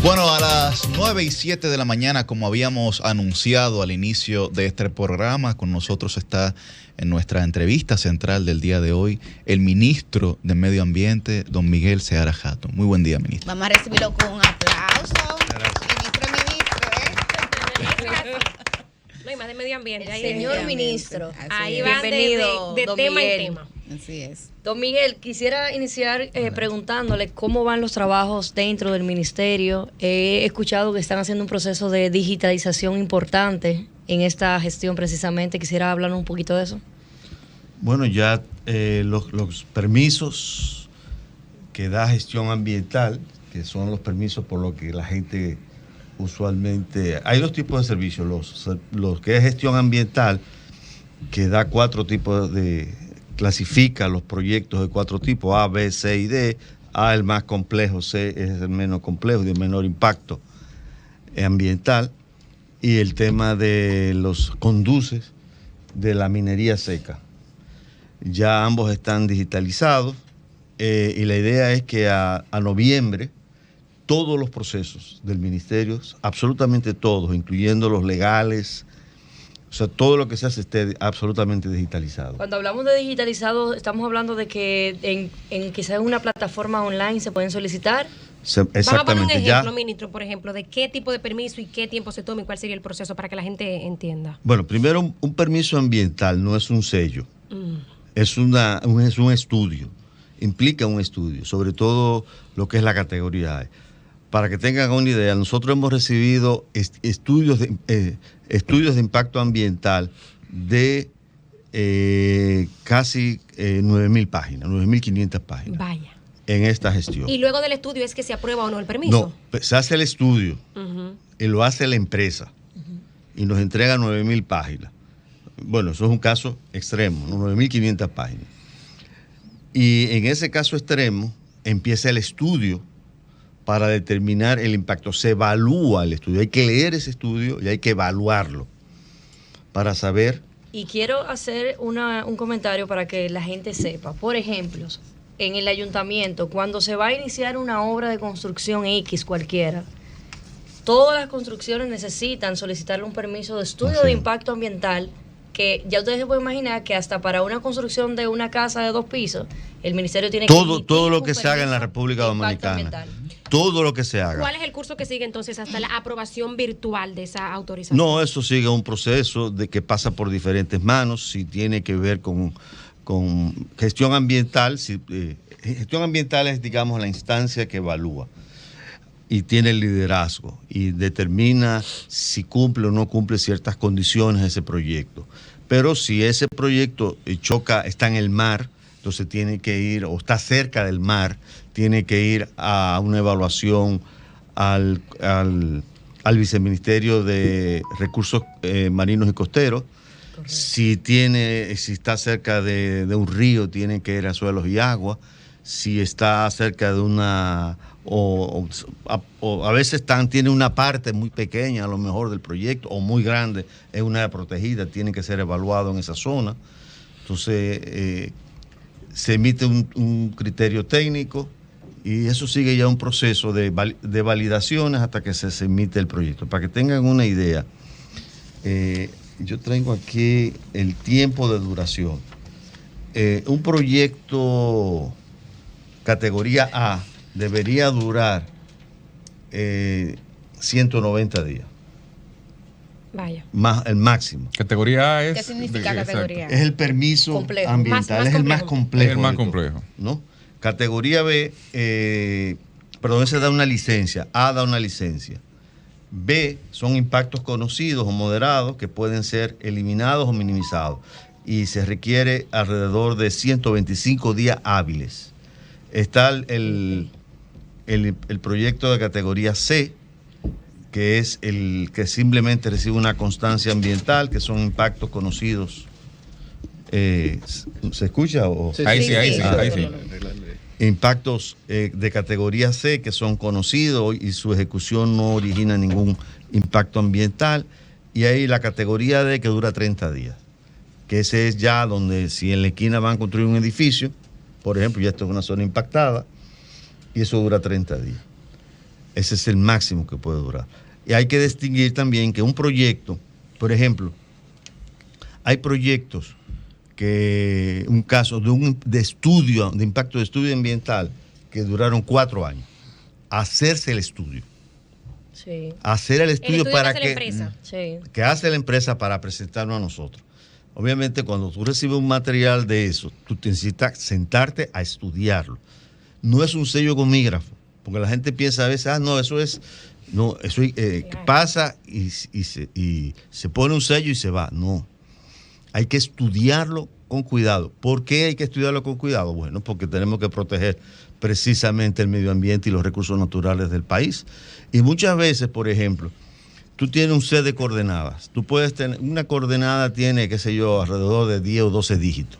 Bueno, a las 9:07 de la mañana, como habíamos anunciado al inicio de este programa, con nosotros está en nuestra entrevista central del día de hoy el ministro de Medio Ambiente, don Miguel Seara Hatton. Muy buen día, ministro. Vamos a recibirlo con un aplauso. No hay más de medio ambiente. El señor ministro. Ahí van de tema en tema. Así es. Don Miguel, quisiera iniciar preguntándole cómo van los trabajos dentro del ministerio. He escuchado que están haciendo un proceso de digitalización importante en esta gestión precisamente. Quisiera hablar un poquito de eso. Bueno, ya los permisos que da gestión ambiental, que son los permisos por los que la gente usualmente... Hay dos tipos de servicios, los que es gestión ambiental, que da 4 tipos de... clasifica los proyectos de 4 tipos, A, B, C y D. A el más complejo, C es el menos complejo, de menor impacto ambiental. Y el tema de los conduces de la minería seca. Ya ambos están digitalizados y la idea es que a noviembre todos los procesos del ministerio, absolutamente todos, incluyendo los legales, o sea, todo lo que se hace esté absolutamente digitalizado. Cuando hablamos de digitalizado, estamos hablando de que en quizás una plataforma online se pueden solicitar. Vamos a poner un ejemplo, ya. ministro, por ejemplo, de qué tipo de permiso y qué tiempo se toma y cuál sería el proceso para que la gente entienda. Bueno, primero, un permiso ambiental no es un sello, es un estudio, implica un estudio, sobre todo lo que es la categoría A. Para que tengan una idea, nosotros hemos recibido estudios de impacto ambiental de casi 9.000 páginas, 9.500 páginas. Vaya. En esta gestión. Y luego del estudio es que se aprueba o no el permiso. No, se hace el estudio y lo hace la empresa y nos entrega 9.000 páginas. Bueno, eso es un caso extremo, 9.500 páginas. Y en ese caso extremo empieza el estudio para determinar el impacto. Se evalúa el estudio. Hay que leer ese estudio y hay que evaluarlo para saber. Y quiero hacer un comentario para que la gente sepa. Por ejemplo, en el ayuntamiento, cuando se va a iniciar una obra de construcción X cualquiera, todas las construcciones necesitan solicitarle un permiso de estudio de impacto ambiental, que ya ustedes se pueden imaginar que hasta para una construcción de una casa de 2 pisos, el ministerio tiene todo lo que se haga en la República Dominicana. Ambiental. Todo lo que se haga. ¿Cuál es el curso que sigue entonces hasta la aprobación virtual de esa autorización? No, eso sigue un proceso de que pasa por diferentes manos, si tiene que ver con gestión ambiental. Gestión ambiental es, digamos, la instancia que evalúa y tiene el liderazgo y determina si cumple o no cumple ciertas condiciones ese proyecto. Pero si ese proyecto está en el mar, entonces tiene que ir, o está cerca del mar, tiene que ir a una evaluación al Viceministerio de Recursos Marinos y Costeros. Si está cerca de un río, tiene que ir a Suelos y Agua. Si está cerca de una... o a veces tiene una parte muy pequeña, a lo mejor, del proyecto, o muy grande, es una área protegida, tiene que ser evaluado en esa zona. Entonces, se emite un criterio técnico y eso sigue ya un proceso de validaciones hasta que se emite el proyecto. Para que tengan una idea, yo traigo aquí el tiempo de duración. Un proyecto categoría A debería durar 190 días. Vaya. El máximo. Categoría A es... ¿Qué significa categoría? Es el permiso complejo. ambiental, Más es el más complejo. Es el más complejo. ¿No? Categoría B, ese da una licencia, A da una licencia. B son impactos conocidos o moderados que pueden ser eliminados o minimizados y se requiere alrededor de 125 días hábiles. Está el proyecto de categoría C, que es el que simplemente recibe una constancia ambiental, que son impactos conocidos. ¿Se escucha? Sí. Ahí sí. Impactos de categoría C que son conocidos y su ejecución no origina ningún impacto ambiental. Y ahí la categoría D que dura 30 días, que ese es ya donde si en la esquina van a construir un edificio, por ejemplo, ya esto es una zona impactada y eso dura 30 días. Ese es el máximo que puede durar. Y hay que distinguir también que un proyecto, por ejemplo, hay proyectos que, un caso de estudio, de impacto de estudio ambiental, que duraron 4 años. Hacerse el estudio. Sí. Hacer el estudio para que hace la empresa. Sí. que hace la empresa para presentarnos a nosotros. Obviamente, cuando tú recibes un material de eso, tú necesitas sentarte a estudiarlo. No es un sello gomígrafo, porque la gente piensa a veces, no, eso es, no, eso pasa y se pone un sello y se va. No, hay que estudiarlo con cuidado. ¿Por qué hay que estudiarlo con cuidado? Bueno, porque tenemos que proteger precisamente el medio ambiente y los recursos naturales del país. Y muchas veces, por ejemplo, tú tienes un set de coordenadas. Tú puedes tener, una coordenada tiene, qué sé yo, alrededor de 10 o 12 dígitos,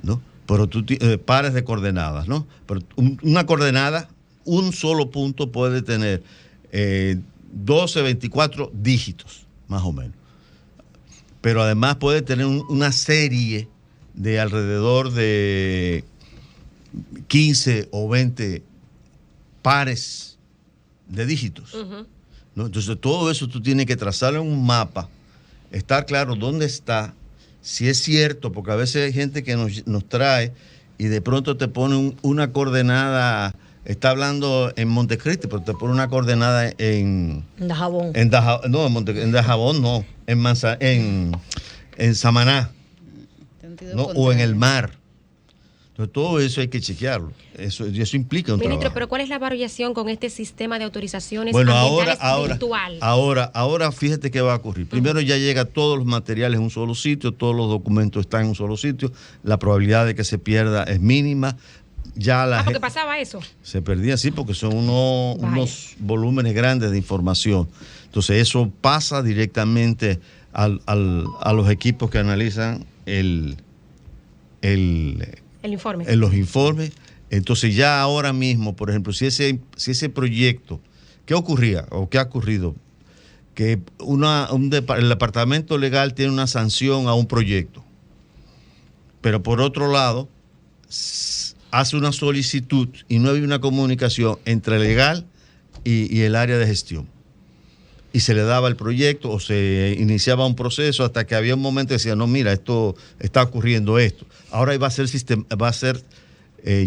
¿no? Pero tú pares de coordenadas, ¿no? Pero una coordenada, un solo punto puede tener 12, 24 dígitos, más o menos. Pero además puede tener una serie de alrededor de 15 o 20 pares de dígitos. ¿No? Entonces todo eso tú tienes que trazarlo en un mapa, estar claro dónde está, si es cierto, porque a veces hay gente que nos trae y de pronto te pone una coordenada, está hablando en Montecristi, pero te pone una coordenada en Dajabón. en Dajabón no, en Samaná, ¿no? O en el mar. Entonces, todo eso hay que chequearlo. Eso implica un Ministro, trabajo. pero ¿cuál es la variación con este sistema de autorizaciones Bueno, ambientales virtual? ahora fíjate qué va a ocurrir. Primero ya llega todos los materiales en un solo sitio, todos los documentos están en un solo sitio, la probabilidad de que se pierda es mínima. Ya porque pasaba eso. Se perdía, sí, porque son unos volúmenes grandes de información. Entonces eso pasa directamente a los equipos que analizan El informe. en los informes. Entonces ya ahora mismo, por ejemplo, si ese proyecto, ¿qué ocurría o qué ha ocurrido? Que el departamento legal tiene una sanción a un proyecto, pero por otro lado hace una solicitud y no hay una comunicación entre el legal y el área de gestión. Y se le daba el proyecto o se iniciaba un proceso hasta que había un momento que decía, no, mira, esto está ocurriendo esto. Ahora va a ser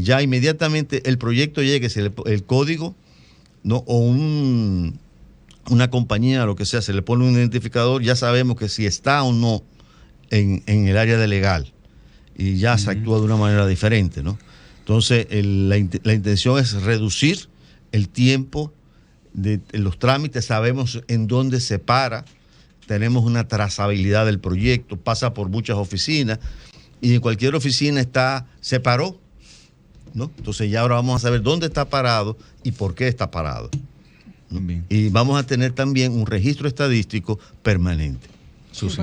ya inmediatamente el proyecto llegue, el código, ¿no? O una compañía, lo que sea, se le pone un identificador, ya sabemos que si está o no en el área de legal. Y ya se actúa de una manera diferente, ¿no? Entonces, la intención es reducir el tiempo de los trámites, sabemos en dónde se para, tenemos una trazabilidad del proyecto, pasa por muchas oficinas y en cualquier oficina se paró, ¿no? Entonces ya ahora vamos a saber dónde está parado y por qué está parado, ¿no? Y vamos a tener también un registro estadístico permanente.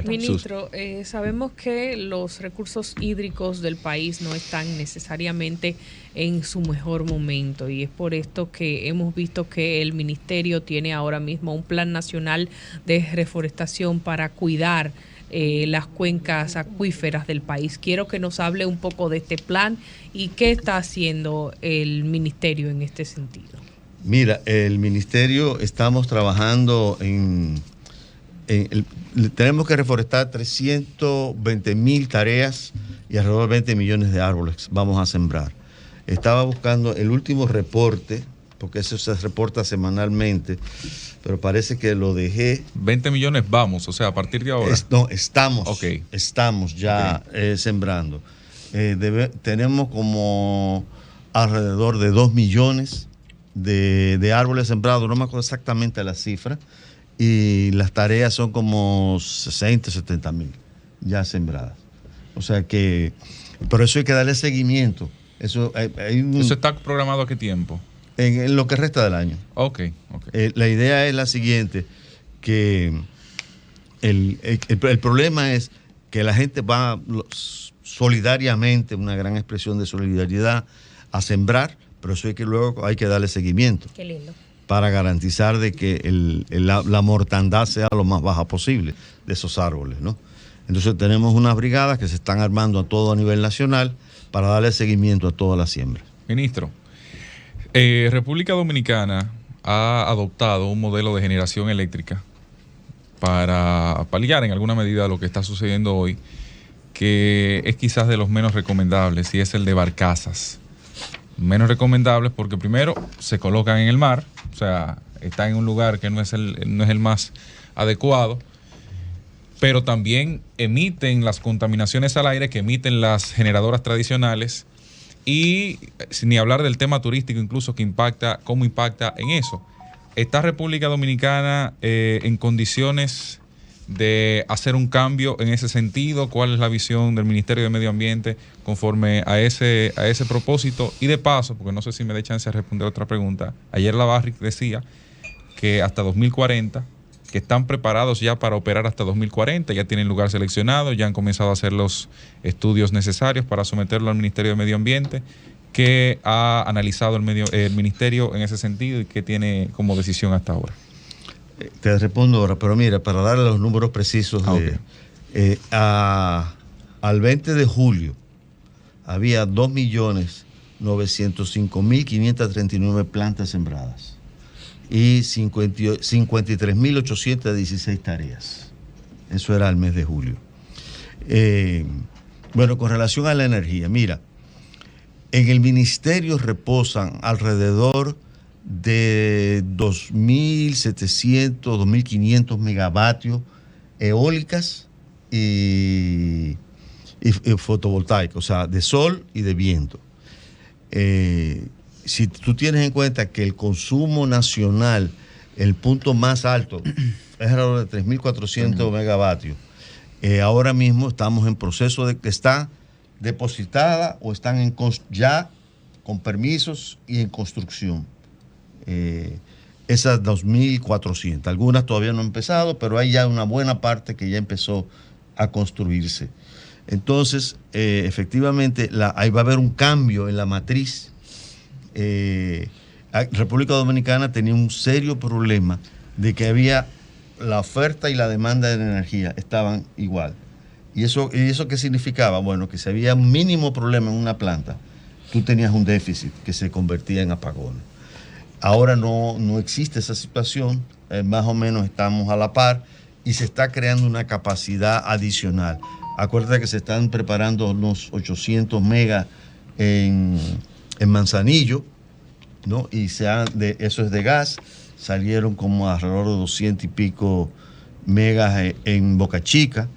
Ministro, sabemos que los recursos hídricos del país no están necesariamente en su mejor momento y es por esto que hemos visto que el ministerio tiene ahora mismo un plan nacional de reforestación para cuidar las cuencas acuíferas del país. Quiero que nos hable un poco de este plan y qué está haciendo el ministerio en este sentido. Mira, el ministerio estamos trabajando tenemos que reforestar 320,000 tareas y alrededor de 20 millones de árboles vamos a sembrar. Estaba buscando el último reporte, porque eso se reporta semanalmente, pero parece que lo dejé. 20 millones vamos, o sea, a partir de ahora. Estamos ya sembrando. Tenemos como alrededor de 2 millones de árboles sembrados, no me acuerdo exactamente la cifra, y las tareas son como 60, 70 mil ya sembradas. O sea que, pero eso hay que darle seguimiento. ¿Eso está programado a qué tiempo? En lo que resta del año. Ok. La idea es la siguiente, que el problema es que la gente va solidariamente, una gran expresión de solidaridad, a sembrar, pero eso luego hay que darle seguimiento. Qué lindo. Para garantizar de que la mortandad sea lo más baja posible de esos árboles, ¿no? Entonces tenemos unas brigadas que se están armando a nivel nacional para darle seguimiento a todas las siembras. Ministro, República Dominicana ha adoptado un modelo de generación eléctrica para paliar en alguna medida lo que está sucediendo hoy, que es quizás de los menos recomendables, y es el de barcazas. Menos recomendables porque primero se colocan en el mar, o sea, está en un lugar que no es el más adecuado, pero también emiten las contaminaciones al aire que emiten las generadoras tradicionales, y sin ni hablar del tema turístico incluso, que impacta, cómo impacta en eso. ¿Está República Dominicana en condiciones de hacer un cambio en ese sentido? ¿Cuál es la visión del Ministerio de Medio Ambiente conforme a ese propósito? Y de paso, porque no sé si me da chance de responder otra pregunta, ayer la Barrick decía que hasta 2040, que están preparados ya para operar hasta 2040, ya tienen lugar seleccionado, ya han comenzado a hacer los estudios necesarios para someterlo al Ministerio de Medio Ambiente. ¿Qué ha analizado el Ministerio en ese sentido y qué tiene como decisión hasta ahora? Te respondo ahora, pero mira, para darle los números precisos, al 20 de julio había 2.905.539 plantas sembradas y 53.816 tareas. Eso era el mes de julio. Bueno, con relación a la energía, mira, en el ministerio reposan alrededor de 2.700, 2.500 megavatios eólicas y fotovoltaicas, o sea, de sol y de viento. Si tú tienes en cuenta que el consumo nacional, el punto más alto, es alrededor de 3.400 megavatios, ahora mismo estamos en proceso de que está depositada o están ya con permisos y en construcción. Esas 2.400, algunas todavía no han empezado, pero hay ya una buena parte que ya empezó a construirse. Entonces, efectivamente, ahí va a haber un cambio en la matriz. República Dominicana tenía un serio problema de que había la oferta y la demanda de energía estaban igual. ¿Y eso qué significaba? Bueno, que si había un mínimo problema en una planta, tú tenías un déficit que se convertía en apagones. Ahora no existe esa situación, más o menos estamos a la par y se está creando una capacidad adicional. Acuérdate que se están preparando unos 800 megas en Manzanillo, ¿no? Y eso es de gas, salieron como alrededor de 200 y pico megas en Boca Chica,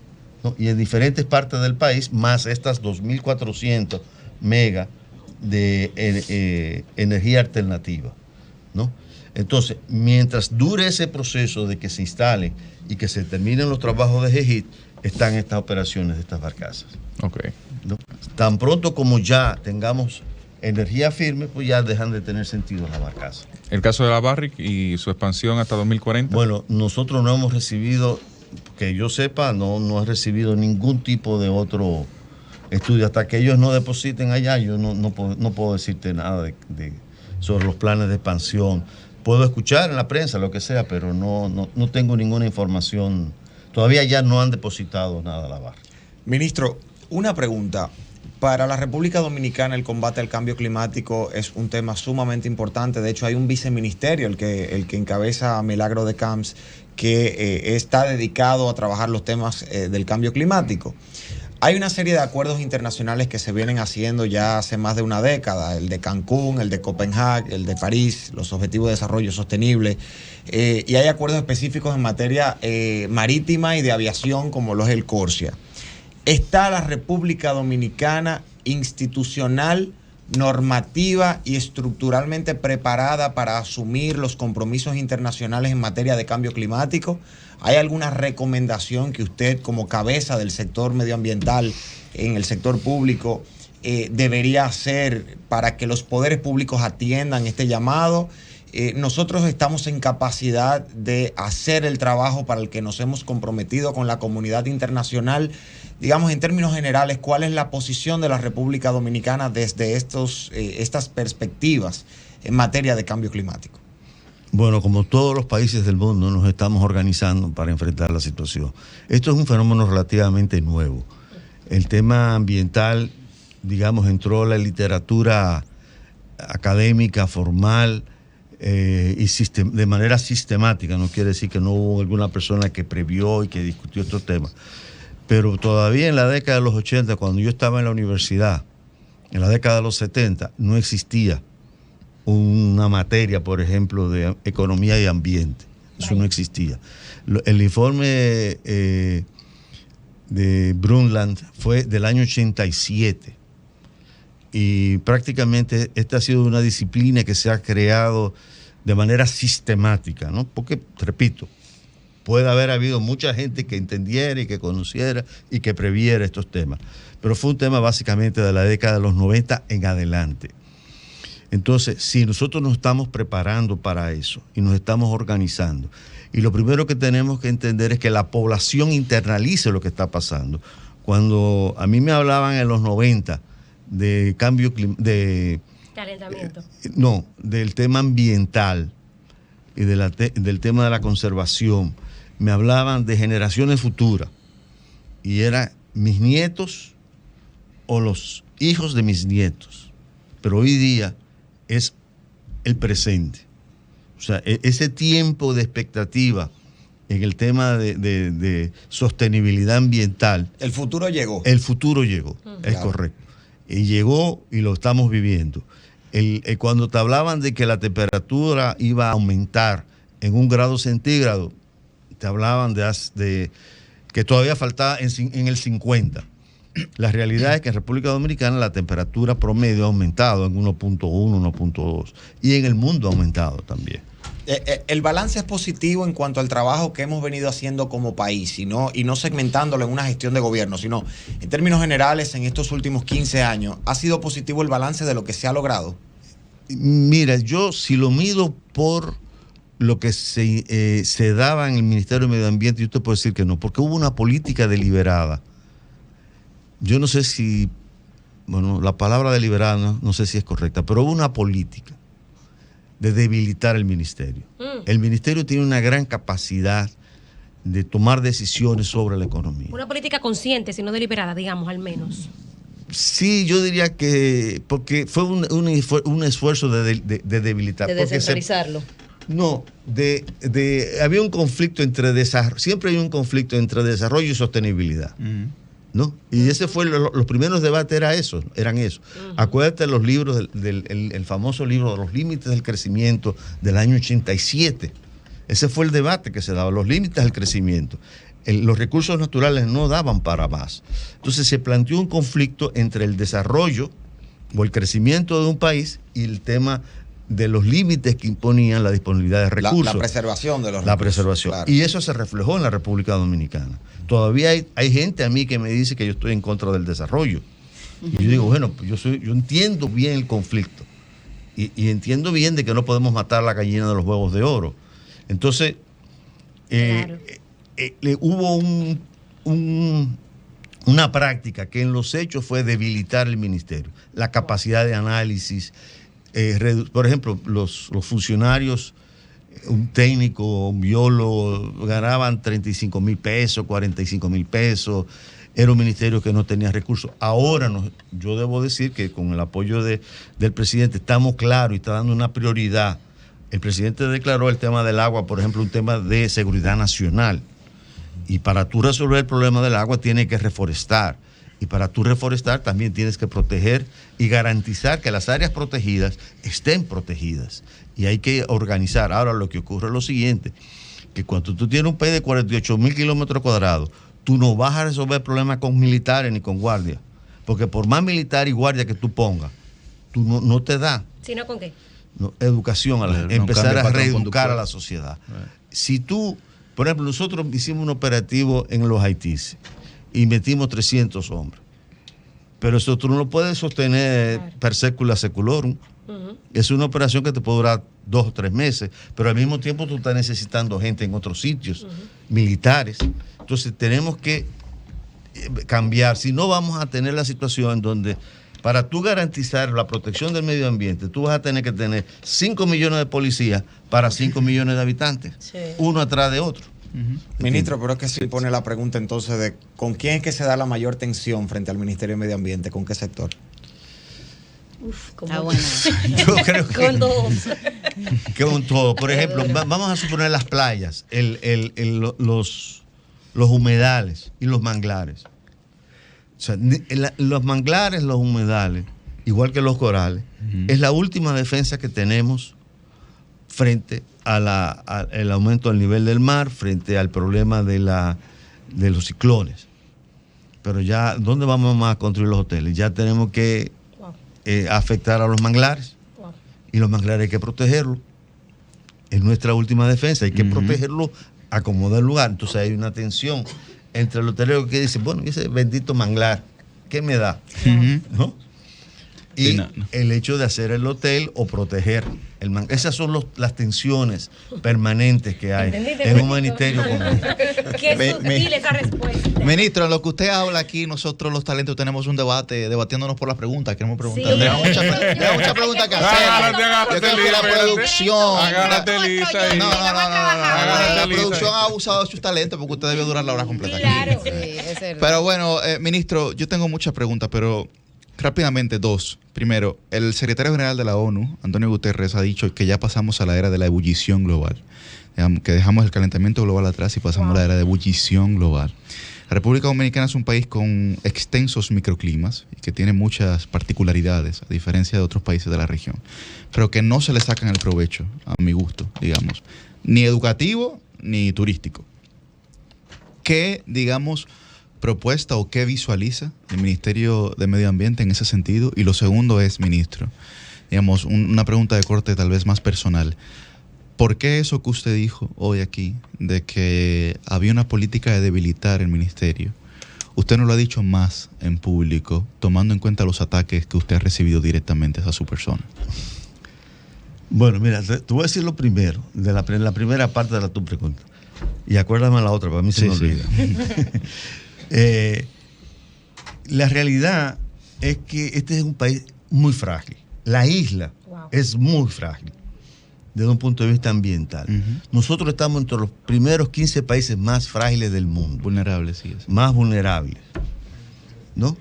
¿no? Y en diferentes partes del país, más estas 2.400 megas de energía alternativa, ¿no? Entonces, mientras dure ese proceso de que se instalen y que se terminen los trabajos de GEGIT, están estas operaciones de estas barcazas. Okay. ¿No? Tan pronto como ya tengamos energía firme, pues ya dejan de tener sentido las barcazas. ¿El caso de la Barrick y su expansión hasta 2040? Bueno, nosotros no hemos recibido, que yo sepa, no he recibido ningún tipo de otro estudio. Hasta que ellos no depositen allá, yo no puedo decirte nada sobre los planes de expansión. Puedo escuchar en la prensa, lo que sea, pero no tengo ninguna información. Todavía ya no han depositado nada a la Barrick. Ministro, una pregunta. Para la República Dominicana el combate al cambio climático es un tema sumamente importante. De hecho, hay un viceministerio, el que encabeza Milagro de Camps, que está dedicado a trabajar los temas del cambio climático. Hay una serie de acuerdos internacionales que se vienen haciendo ya hace más de una década, el de Cancún, el de Copenhague, el de París, los Objetivos de Desarrollo Sostenible, y hay acuerdos específicos en materia marítima y de aviación como lo es el CORSIA. ¿Está la República Dominicana institucional, normativa y estructuralmente preparada para asumir los compromisos internacionales en materia de cambio climático? ¿Hay alguna recomendación que usted, como cabeza del sector medioambiental en el sector público, debería hacer para que los poderes públicos atiendan este llamado? Nosotros estamos en capacidad de hacer el trabajo para el que nos hemos comprometido con la comunidad internacional. Digamos, en términos generales, ¿cuál es la posición de la República Dominicana desde estas perspectivas en materia de cambio climático? Bueno, como todos los países del mundo, nos estamos organizando para enfrentar la situación. Esto es un fenómeno relativamente nuevo. El tema ambiental, digamos, entró a la literatura académica, formal, de manera sistemática. No quiere decir que no hubo alguna persona que previó y que discutió estos temas. Pero todavía en la década de los 80, cuando yo estaba en la universidad, en la década de los 70, no existía una materia, por ejemplo, de economía y ambiente. Eso no existía. El informe de Brundtland fue del año 87 y prácticamente esta ha sido una disciplina que se ha creado de manera sistemática, ¿no? Porque, repito, puede haber habido mucha gente que entendiera y que conociera y que previera estos temas, pero fue un tema básicamente de la década de los 90 en adelante. Entonces, si nosotros nos estamos preparando para eso y nos estamos organizando, y lo primero que tenemos que entender es que la población internalice lo que está pasando. Cuando a mí me hablaban en los 90 de cambio calentamiento. No, del tema ambiental y del tema de la conservación, me hablaban de generaciones futuras y era mis nietos o los hijos de mis nietos. Pero hoy día es el presente. O sea, ese tiempo de expectativa en el tema de sostenibilidad ambiental. El futuro llegó. El futuro llegó, es claro. correcto. Y llegó y lo estamos viviendo. Cuando te hablaban de que la temperatura iba a aumentar en 1 grado centígrado, te hablaban de que todavía faltaba en el 50. La realidad es que en República Dominicana la temperatura promedio ha aumentado en 1.1, 1.2 y en el mundo ha aumentado también. El balance es positivo en cuanto al trabajo que hemos venido haciendo como país y no segmentándolo en una gestión de gobierno, sino en términos generales en estos últimos 15 años. ¿Ha sido positivo el balance de lo que se ha logrado? Mira, yo si lo mido por lo que se daba en el Ministerio de Medio Ambiente, yo te puedo decir que no, porque hubo una política deliberada. Yo no sé si, bueno, la palabra deliberada no sé si es correcta, pero hubo una política de debilitar el ministerio. El ministerio tiene una gran capacidad de tomar decisiones sobre la economía. Una política consciente, si no deliberada, digamos, al menos. Sí, yo diría que porque fue un esfuerzo de debilitar. De descentralizarlo. Había un conflicto entre desarrollo, siempre hay un conflicto entre desarrollo y sostenibilidad. ¿No? Y ese fue los primeros debates eran eso. Acuérdate de los libros el famoso libro de los límites del crecimiento del año 87. Ese fue el debate que se daba, los límites del crecimiento. Los recursos naturales no daban para más. Entonces se planteó un conflicto entre el desarrollo o el crecimiento de un país y el tema de los límites que imponían la disponibilidad de recursos. La preservación de los recursos. La preservación. Claro. Y eso se reflejó en la República Dominicana. Todavía hay gente a mí que me dice que yo estoy en contra del desarrollo. Y yo digo, bueno, pues yo entiendo bien el conflicto. Y entiendo bien de que no podemos matar la gallina de los huevos de oro. Entonces, Claro. Hubo una práctica que en los hechos fue debilitar el ministerio. La capacidad de análisis. Por ejemplo, los funcionarios, un técnico, un biólogo, ganaban 35,000 pesos, 45,000 pesos. Era un ministerio que no tenía recursos. Ahora yo debo decir que con el apoyo del presidente estamos claros y está dando una prioridad. El presidente declaró el tema del agua, por ejemplo, un tema de seguridad nacional. Y para tú resolver el problema del agua tienes que reforestar. Y para tú reforestar también tienes que proteger y garantizar que las áreas protegidas estén protegidas. Y hay que organizar. Ahora lo que ocurre es lo siguiente, que cuando tú tienes un país de 48,000 kilómetros cuadrados, tú no vas a resolver problemas con militares ni con guardias. Porque por más militar y guardia que tú pongas, tú no te da. ¿Sino con qué? Educación, empezar a reeducar a la sociedad. Si tú, por ejemplo, nosotros hicimos un operativo en los Haitíes y metimos 300 hombres. Pero eso tú no lo puedes sostener per secula seculorum. Es una operación que te puede durar 2 o 3 meses, pero al mismo tiempo tú estás necesitando gente en otros sitios, militares. Entonces tenemos que cambiar. Si no, vamos a tener la situación donde para tú garantizar la protección del medio ambiente, tú vas a tener que tener 5 millones de policías para 5 millones de habitantes, uno atrás de otro. Ministro, pero es que se pone la pregunta entonces de ¿con quién es que se da la mayor tensión frente al Ministerio de Medio Ambiente? ¿Con qué sector? Uf, como Está bueno. Yo creo que con dos. que con todo. Por ejemplo, vamos a suponer las playas, los humedales y los manglares. O sea, los manglares, los humedales, igual que los corales, es la última defensa que tenemos frente al aumento del nivel del mar, frente al problema de los ciclones. Pero ya, ¿dónde vamos a construir los hoteles? Ya tenemos que afectar a los manglares. Wow. Y los manglares hay que protegerlos. Es nuestra última defensa, hay que protegerlos a como dé lugar. Entonces hay una tensión entre el hotelero que dice, bueno, ese bendito manglar, ¿qué me da? ¿No? Y Sí, no. el hecho de hacer el hotel o proteger el manglar. Esas son las tensiones permanentes que hay en un ministerio común. Qué Me- sutil esa respuesta. Ministro, en lo que usted habla aquí, nosotros los talentos tenemos un debate, debatiéndonos por las preguntas. Queremos preguntar. Sí. Tenemos muchas preguntas que hacer. Agárrate, Yo creo que la Lisa, producción. agárrate, Lisa, No, ahí. la Lisa. producción ha abusado de sus talentos porque usted debió durar la hora completa aquí. Claro. Sí, es verdad. Pero bueno, ministro, yo tengo muchas preguntas, pero rápidamente dos. Primero, el secretario general de la ONU, Antonio Guterres, ha dicho que ya pasamos a la era de la ebullición global, que dejamos el calentamiento global atrás y pasamos a la era de ebullición global. La República Dominicana es un país con extensos microclimas y que tiene muchas particularidades, a diferencia de otros países de la región, pero que no se le sacan el provecho, a mi gusto, digamos, ni educativo ni turístico. ¿Qué, digamos, propuesta o qué visualiza el Ministerio de Medio Ambiente en ese sentido? Y lo segundo es, ministro, digamos, una pregunta de corte tal vez más personal. ¿Por qué eso que usted dijo hoy aquí, de que había una política de debilitar el ministerio, usted no lo ha dicho más en público, tomando en cuenta los ataques que usted ha recibido directamente a su persona? Bueno, mira, te voy a decir lo primero, de la primera parte de tu pregunta. Y acuérdame la otra, para mí se me olvida. La realidad es que este es un país muy frágil. La isla es muy frágil desde un punto de vista ambiental. Nosotros estamos entre los primeros 15 países más frágiles del mundo. Vulnerables, sí. Es. Más vulnerables, ¿no?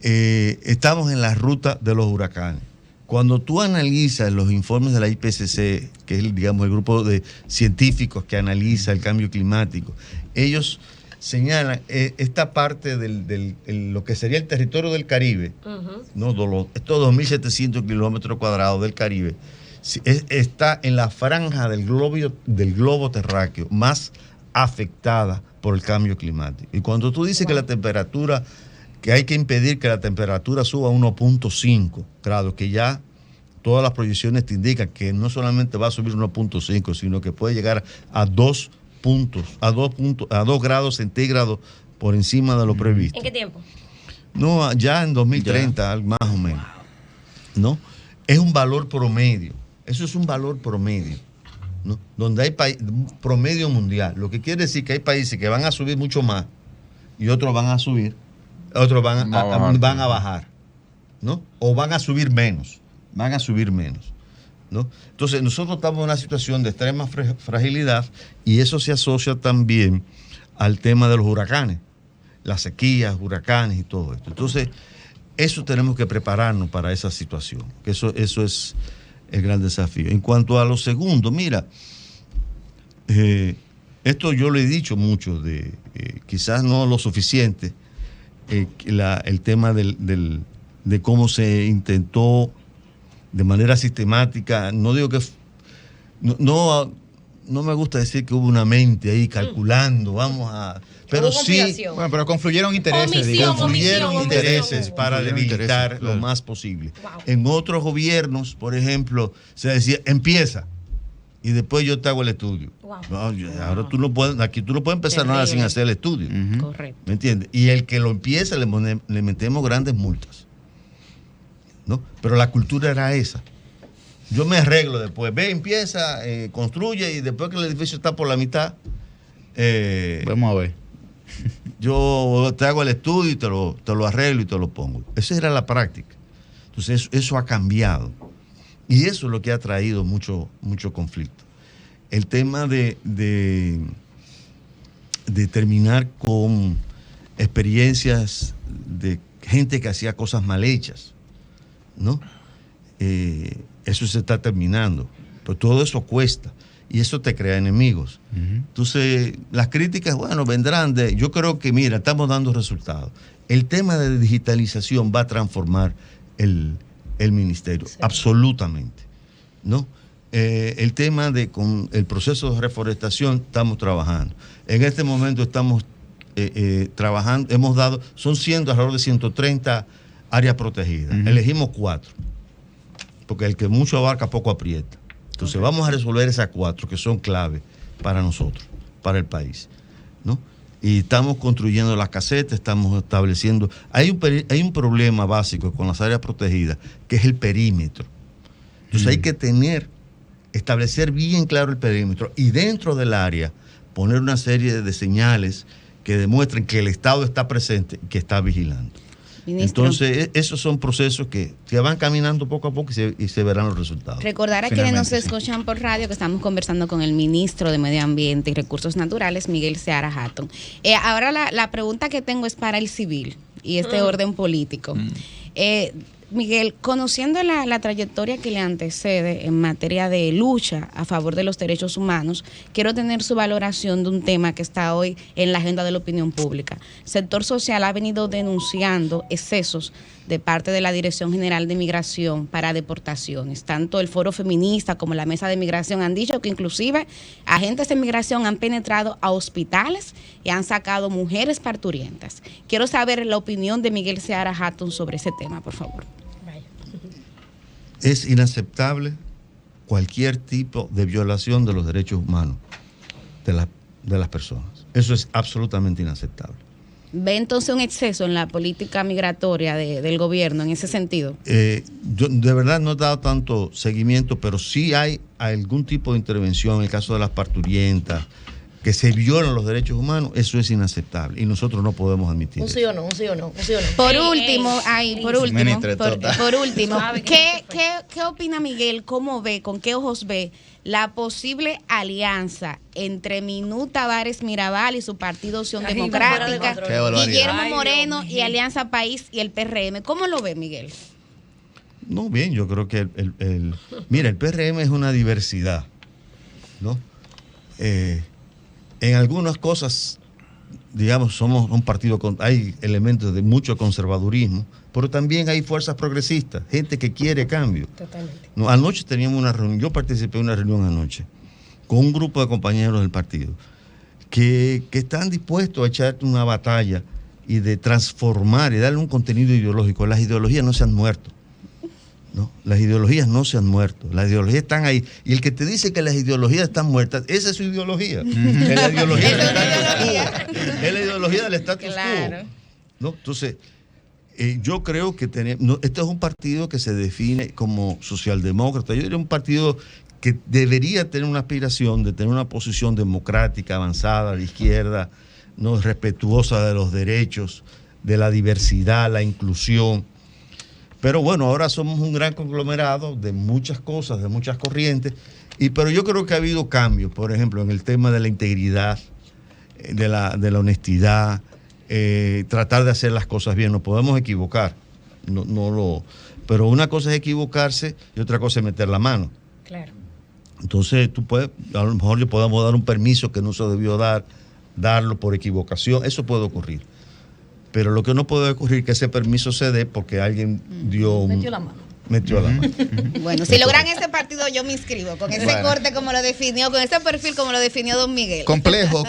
Estamos en la ruta de los huracanes. Cuando tú analizas los informes de la IPCC, que es, digamos, el grupo de científicos que analiza el cambio climático, ellos señalan esta parte de lo que sería el territorio del Caribe, ¿no? Estos 2.700 kilómetros cuadrados del Caribe, está en la franja del globo terráqueo más afectada por el cambio climático. Y cuando tú dices que la temperatura, que hay que impedir que la temperatura suba a 1.5 grados, que ya todas las proyecciones te indican que no solamente va a subir 1.5, sino que puede llegar a 2 grados centígrados por encima de lo previsto. ¿En qué tiempo? No, ya en 2030, más o menos. ¿No? Es un valor promedio. Eso es un valor promedio, ¿no? Donde hay promedio mundial. Lo que quiere decir que hay países que van a subir mucho más y otros van a subir, otros van a bajar, ¿no? O van a subir menos. Van a subir menos, ¿no? Entonces, nosotros estamos en una situación de extrema fragilidad y eso se asocia también al tema de los huracanes, las sequías, huracanes y todo esto. Entonces, eso tenemos que prepararnos para esa situación, que eso es el gran desafío. En cuanto a lo segundo, mira, esto yo lo he dicho mucho, quizás no lo suficiente, el tema de cómo se intentó de manera sistemática, no digo que no me gusta decir que hubo una mente ahí calculando, pero sí, bueno, pero confluyeron intereses, confluyeron intereses para Confluyeron debilitar intereses, lo claro. más posible. Wow. En otros gobiernos, por ejemplo, se decía, empieza y después yo te hago el estudio. Wow. No, ahora tú no puedes, aquí tú no puedes empezar nada sin hacer el estudio. Correcto. ¿Me entiendes? Y el que lo empieza le metemos grandes multas, ¿no? Pero la cultura era esa. Yo me arreglo después. Ve, empieza, construye y después que el edificio está por la mitad, Vamos a ver. yo te hago el estudio y te lo arreglo y te lo pongo. Esa era la práctica. Entonces eso ha cambiado. Y eso es lo que ha traído mucho conflicto. El tema de terminar con experiencias de gente que hacía cosas mal hechas, ¿no? eso se está terminando. Pero todo eso cuesta y eso te crea enemigos. Entonces, las críticas, bueno, vendrán de... Yo creo que, mira, estamos dando resultados. El tema de digitalización va a transformar el ministerio, sí, absolutamente, ¿no? El tema de con el proceso de reforestación estamos trabajando. En este momento estamos trabajando, hemos dado, son alrededor de 130 áreas protegidas. Elegimos 4, porque el que mucho abarca poco aprieta. Entonces vamos a resolver esas 4 que son clave para nosotros, para el país, ¿no? Y estamos construyendo las casetas, estamos estableciendo... Hay un problema básico con las áreas protegidas, que es el perímetro. Entonces hay que establecer bien claro el perímetro y dentro del área poner una serie de señales que demuestren que el Estado está presente y que está vigilando. Ministro. Entonces, esos son procesos que van caminando poco a poco y se verán los resultados. Recordar a quienes nos escuchan por radio que estamos conversando con el ministro de Medio Ambiente y Recursos Naturales, Miguel Seara Hatton. Ahora la pregunta que tengo es para el civil y este orden político. Miguel, conociendo la trayectoria que le antecede en materia de lucha a favor de los derechos humanos, quiero tener su valoración de un tema que está hoy en la agenda de la opinión pública. El sector social ha venido denunciando excesos de parte de la Dirección General de Migración para deportaciones. Tanto el Foro Feminista como la Mesa de Migración han dicho que inclusive agentes de migración han penetrado a hospitales y han sacado mujeres parturientas. Quiero saber la opinión de Miguel Seara Hatton sobre ese tema, por favor. Es inaceptable cualquier tipo de violación de los derechos humanos de las personas. Eso es absolutamente inaceptable. ¿Ve entonces un exceso en la política migratoria del gobierno en ese sentido? Yo de verdad no he dado tanto seguimiento, pero sí hay algún tipo de intervención en el caso de las parturientas, que se violan los derechos humanos. Eso es inaceptable y nosotros no podemos admitir un sí o no, un sí o no, un sí o no. Por último, ¿qué opina Miguel? ¿Cómo ve, con qué ojos ve la posible alianza entre Minú Tavares Mirabal y su partido Opción Democrática, Guillermo Moreno y Alianza País y el PRM? ¿Cómo lo ve, Miguel? No, bien, yo creo que mira, el PRM es una diversidad, ¿no? En algunas cosas, digamos, somos un partido hay elementos de mucho conservadurismo, pero también hay fuerzas progresistas, gente que quiere cambio. Totalmente. No, anoche teníamos una reunión, yo participé en una reunión anoche con un grupo de compañeros del partido que están dispuestos a echar una batalla y de transformar y darle un contenido ideológico. Las ideologías no se han muerto. No, las ideologías no se han muerto, las ideologías están ahí. Y el que te dice que las ideologías están muertas, esa es su ideología. Es la ideología del status quo. Es la ideología del status quo. ¿No? Entonces, yo creo que este es un partido que se define como socialdemócrata. Yo diría un partido que debería tener una aspiración de tener una posición democrática, avanzada, de izquierda, ¿no? Respetuosa de los derechos, de la diversidad, la inclusión. Pero bueno, ahora somos un gran conglomerado de muchas cosas, de muchas corrientes, pero yo creo que ha habido cambios, por ejemplo, en el tema de la integridad, de la honestidad, tratar de hacer las cosas bien. Nos podemos equivocar, pero una cosa es equivocarse y otra cosa es meter la mano. Claro. Entonces, a lo mejor le podemos dar un permiso que no se debió darlo por equivocación, eso puede ocurrir. Pero lo que no puede ocurrir es que ese permiso se dé porque alguien metió la mano. Bueno, si logran ese partido, yo me inscribo con ese corte como lo definió, con ese perfil como lo definió don Miguel. Complejo,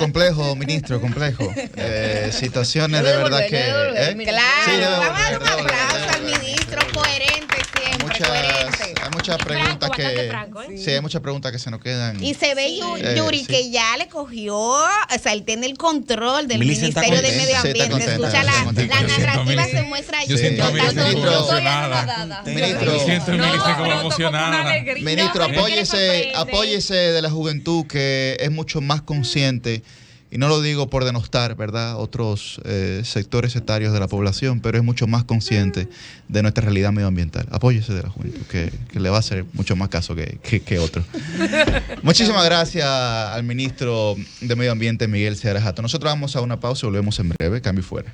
ministro, complejo. Situaciones de verdad que... Claro, sí, vamos a dar un aplauso al ministro, coherente siempre, coherente. Hay muchas preguntas franco, sí, hay muchas preguntas que se nos quedan. Y se ve Yuri que ya le cogió, o sea, él tiene el control del Ministerio de Medio Ambiente. Escucha, la narrativa se muestra allí. Yo siento a Milice como emocionada. Yo siento a Milice como emocionada. Ministro, apóyese de la juventud que es mucho más consciente. Y no lo digo por denostar, ¿verdad?, otros sectores etarios de la población, pero es mucho más consciente de nuestra realidad medioambiental. Apóyese de la juventud, que le va a hacer mucho más caso que otros. Muchísimas gracias al ministro de Medio Ambiente, Miguel Seara Hatton. Nosotros vamos a una pausa y volvemos en breve. Cambio y fuera.